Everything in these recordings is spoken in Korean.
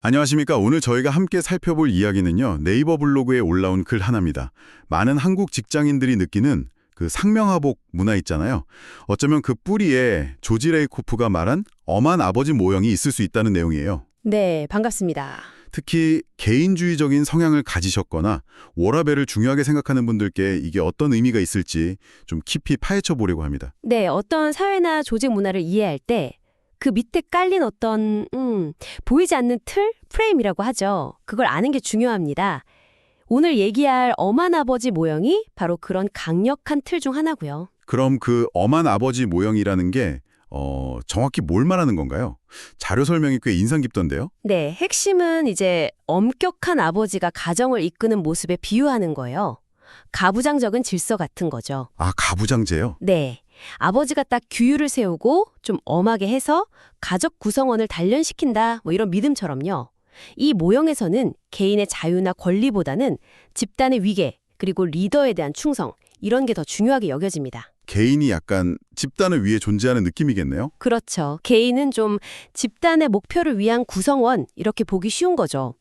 안녕하십니까. 오늘 저희가 함께 살펴볼 이야기는요. 네이버 블로그에 올라온 글 하나입니다. 많은 한국 직장인들이 느끼는 그 상명하복 문화 있잖아요. 어쩌면 그 뿌리에 조지 레이코프가 말한 엄한 아버지 모형이 있을 수 있다는 내용이에요. 네, 반갑습니다. 특히 개인주의적인 성향을 가지셨거나 워라밸을 중요하게 생각하는 분들께 이게 어떤 의미가 있을지 좀 깊이 파헤쳐 보려고 합니다. 네, 어떤 사회나 조직 문화를 이해할 때 그 밑에 깔린 어떤 보이지 않는 틀, 프레임이라고 하죠. 그걸 아는 게 중요합니다. 오늘 얘기할 엄한 아버지 모형이 바로 그런 강력한 틀 중 하나고요. 그럼 그 엄한 아버지 모형이라는 게 정확히 뭘 말하는 건가요? 자료 설명이 꽤 인상 깊던데요? 네, 핵심은 이제 엄격한 아버지가 가정을 이끄는 모습에 비유하는 거예요. 가부장적인 질서 같은 거죠. 아, 가부장제요? 네. 아버지가 딱 규율을 세우고 좀 엄하게 해서 가족 구성원을 단련시킨다, 뭐 이런 믿음처럼요. 이 모형에서는 개인의 자유나 권리보다는 집단의 위계, 그리고 리더에 대한 충성, 이런 게 더 중요하게 여겨집니다. 개인이 약간 집단을 위해 존재하는 느낌이겠네요? 그렇죠. 개인은 좀 집단의 목표를 위한 구성원, 이렇게 보기 쉬운 거죠.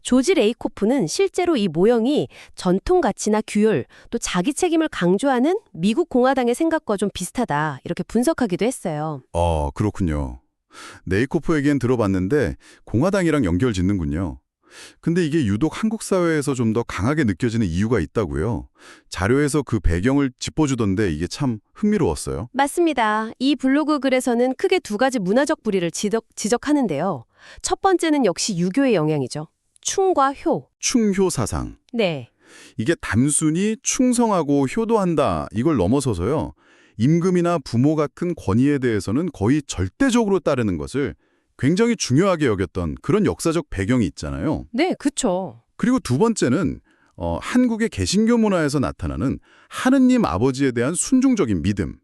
조지 레이코프는 실제로 이 모형이 전통 가치나 규율, 또 자기 책임을 강조하는 미국 공화당의 생각과 좀 비슷하다, 이렇게 분석하기도 했어요. 그렇군요. 네이코프 얘기는 들어봤는데 공화당이랑 연결 짓는군요. 근데 이게 유독 한국 사회에서 좀 더 강하게 느껴지는 이유가 있다고요. 자료에서 그 배경을 짚어주던데 이게 참 흥미로웠어요. 맞습니다. 이 블로그 글에서는 크게 두 가지 문화적 불의를 지적하는데요. 첫 번째는 역시 유교의 영향이죠. 충과 효. 충효 사상. 네. 이게 단순히 충성하고 효도한다 이걸 넘어서서요. 임금이나 부모가 큰 권위에 대해서는 거의 절대적으로 따르는 것을 굉장히 중요하게 여겼던 그런 역사적 배경이 있잖아요. 네, 그쵸. 그리고 두 번째는 한국의 개신교 문화에서 나타나는 하느님 아버지에 대한 순종적인 믿음.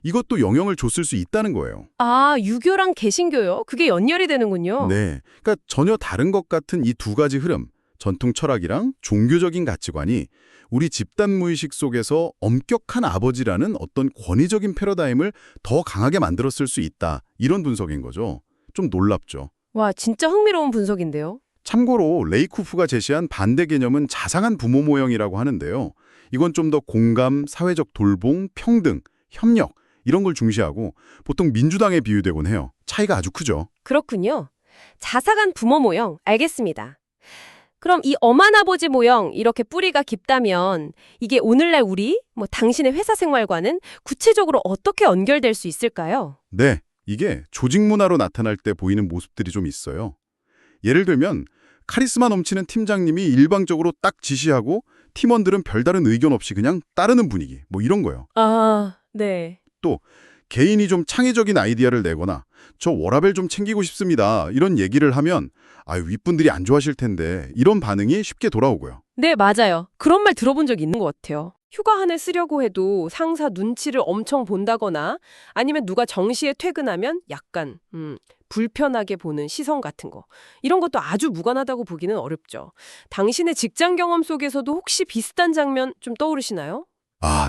이것도 영향을 줬을 수 있다는 거예요. 아, 유교랑 개신교요? 그게 연결이 되는군요. 네. 그러니까 전혀 다른 것 같은 이 두 가지 흐름, 전통 철학이랑 종교적인 가치관이 우리 집단 무의식 속에서 엄격한 아버지라는 어떤 권위적인 패러다임을 더 강하게 만들었을 수 있다. 이런 분석인 거죠. 좀 놀랍죠. 와, 진짜 흥미로운 분석인데요. 참고로 레이쿠프가 제시한 반대 개념은 자상한 부모 모형이라고 하는데요. 이건 좀 더 공감, 사회적 돌봄, 평등, 협력 이런 걸 중시하고 보통 민주당에 비유되곤 해요. 차이가 아주 크죠. 그렇군요. 자사간 부모 모형, 알겠습니다. 그럼 이 엄한 아버지 모형, 이렇게 뿌리가 깊다면 이게 오늘날 우리, 당신의 회사 생활과는 구체적으로 어떻게 연결될 수 있을까요? 네, 이게 조직 문화로 나타날 때 보이는 모습들이 좀 있어요. 예를 들면 카리스마 넘치는 팀장님이 일방적으로 딱 지시하고 팀원들은 별다른 의견 없이 그냥 따르는 분위기, 이런 거요. 아, 네. 또 개인이 좀 창의적인 아이디어를 내거나 저 워라밸 좀 챙기고 싶습니다. 이런 얘기를 하면 윗분들이 안 좋아하실 텐데 이런 반응이 쉽게 돌아오고요. 네, 맞아요. 그런 말 들어본 적 있는 것 같아요. 휴가 한 해 쓰려고 해도 상사 눈치를 엄청 본다거나 아니면 누가 정시에 퇴근하면 약간 불편하게 보는 시선 같은 거. 이런 것도 아주 무관하다고 보기는 어렵죠. 당신의 직장 경험 속에서도 혹시 비슷한 장면 좀 떠오르시나요?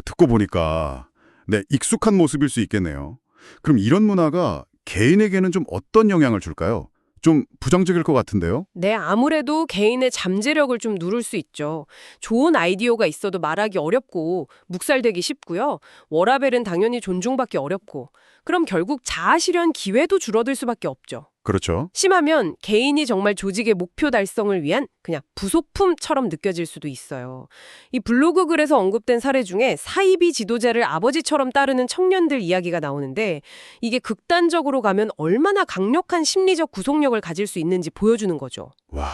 듣고 보니까 네, 익숙한 모습일 수 있겠네요. 그럼 이런 문화가 개인에게는 좀 어떤 영향을 줄까요? 좀 부정적일 것 같은데요? 네, 아무래도 개인의 잠재력을 좀 누를 수 있죠. 좋은 아이디어가 있어도 말하기 어렵고 묵살되기 쉽고요. 워라밸은 당연히 존중받기 어렵고 그럼 결국 자아실현 기회도 줄어들 수밖에 없죠. 그렇죠. 심하면 개인이 정말 조직의 목표 달성을 위한 그냥 부속품처럼 느껴질 수도 있어요. 이 블로그 글에서 언급된 사례 중에 사이비 지도자를 아버지처럼 따르는 청년들 이야기가 나오는데 이게 극단적으로 가면 얼마나 강력한 심리적 구속력을 가질 수 있는지 보여주는 거죠. 와,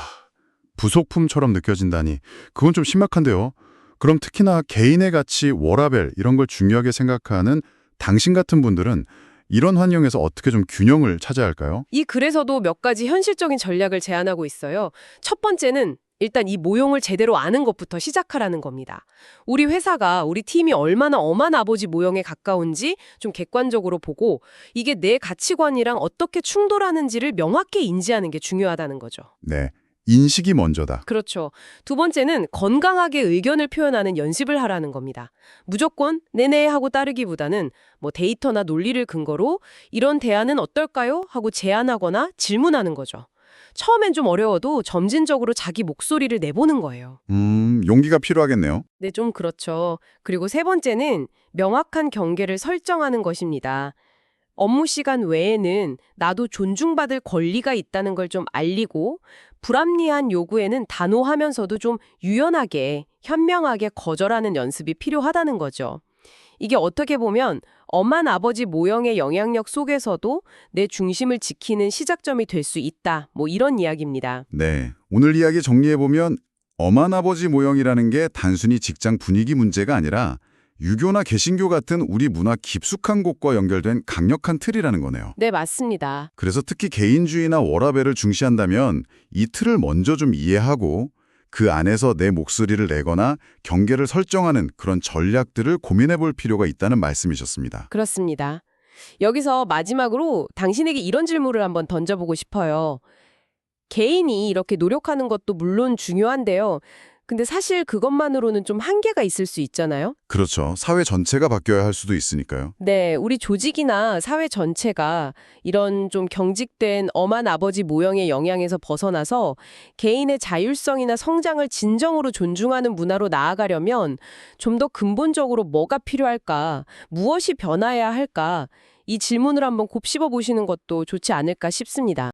부속품처럼 느껴진다니. 그건 좀 심각한데요. 그럼 특히나 개인의 가치, 워라밸 이런 걸 중요하게 생각하는 당신 같은 분들은 이런 환경에서 어떻게 좀 균형을 찾아야 할까요? 이 글에서도 몇 가지 현실적인 전략을 제안하고 있어요. 첫 번째는 일단 이 모형을 제대로 아는 것부터 시작하라는 겁니다. 우리 회사가, 우리 팀이 얼마나 엄한 아버지 모형에 가까운지 좀 객관적으로 보고 이게 내 가치관이랑 어떻게 충돌하는지를 명확히 인지하는 게 중요하다는 거죠. 네, 인식이 먼저다. 그렇죠. 두 번째는 건강하게 의견을 표현하는 연습을 하라는 겁니다. 무조건 네네 하고 따르기보다는 데이터나 논리를 근거로 이런 대안은 어떨까요? 하고 제안하거나 질문하는 거죠. 처음엔 좀 어려워도 점진적으로 자기 목소리를 내보는 거예요. 용기가 필요하겠네요. 네, 좀 그렇죠. 그리고 세 번째는 명확한 경계를 설정하는 것입니다. 업무 시간 외에는 나도 존중받을 권리가 있다는 걸 좀 알리고 불합리한 요구에는 단호하면서도 좀 유연하게, 현명하게 거절하는 연습이 필요하다는 거죠. 이게 어떻게 보면 엄한 아버지 모형의 영향력 속에서도 내 중심을 지키는 시작점이 될 수 있다. 뭐 이런 이야기입니다. 네, 오늘 이야기 정리해보면 엄한 아버지 모형이라는 게 단순히 직장 분위기 문제가 아니라 유교나 개신교 같은 우리 문화 깊숙한 곳과 연결된 강력한 틀이라는 거네요. 네, 맞습니다. 그래서 특히 개인주의나 워라밸을 중시한다면 이 틀을 먼저 좀 이해하고 그 안에서 내 목소리를 내거나 경계를 설정하는 그런 전략들을 고민해 볼 필요가 있다는 말씀이셨습니다. 그렇습니다. 여기서 마지막으로 당신에게 이런 질문을 한번 던져보고 싶어요. 개인이 이렇게 노력하는 것도 물론 중요한데요. 근데 사실 그것만으로는 좀 한계가 있을 수 있잖아요? 그렇죠. 사회 전체가 바뀌어야 할 수도 있으니까요. 네, 우리 조직이나 사회 전체가 이런 좀 경직된 엄한 아버지 모형의 영향에서 벗어나서 개인의 자율성이나 성장을 진정으로 존중하는 문화로 나아가려면 좀 더 근본적으로 뭐가 필요할까, 무엇이 변화해야 할까, 이 질문을 한번 곱씹어 보시는 것도 좋지 않을까 싶습니다.